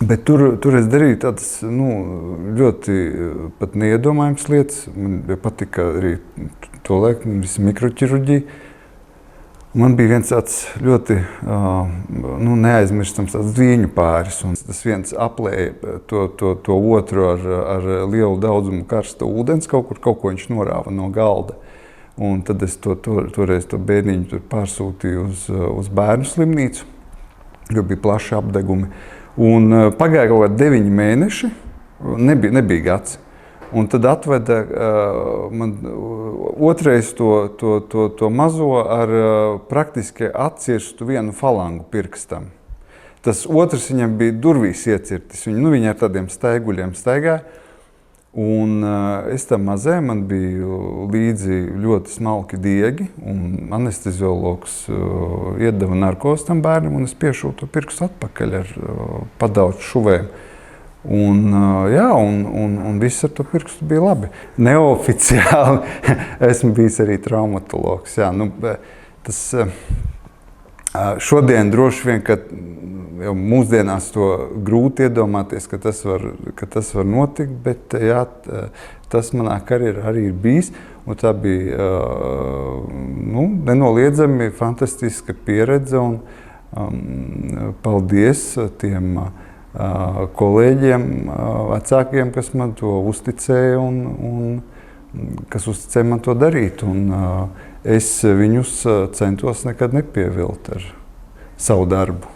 Bet tur es darīju tādas ļoti pat neiedomājamas lietas. Man patika arī to laiku, visi mikroķirurģija. Man bija viens tāds ļoti neaizmirstams dviņu pāris. Un tas viens aplēja to otru ar lielu daudzumu karsta ūdens. Kaut ko viņš norāva no galda. Un tad es toreiz to bērniņu pārsūtīju uz bērnu slimnīcu, jo bija plaši apdegumi. Un pagāja kaut kādi 9 mēneši, nebija gads. Un tad atveda man otrais to mazo ar praktiski atcirstu vienu falangu pirkstam. Tas otrs viņam bija durvīs iecirtis. Viņi ar tādiem staiguļiem staigāja. Un es tam mazajam, man bija līdzi ļoti smalki diegi, un anesteziologs iedeva narkozi tam bērnam, un es piešuvu to pirkstu atpakaļ ar padaudz šuvēm. Un viss ar to pirkstu bija labi. Neoficiāli esmu bijis arī traumatologs. Jā, šodien droši vien, ka jau mūsdienās to grūti iedomāties, ka tas var notikt, bet jā, tas manā karjerā arī ir bijis. Un tā bija nenoliedzami fantastiska pieredze. Un paldies tiem kolēģiem, vecākiem, kas man to uzticēja un kas uzticēja man to darīt. Un es viņus centos nekad nepievilt ar savu darbu.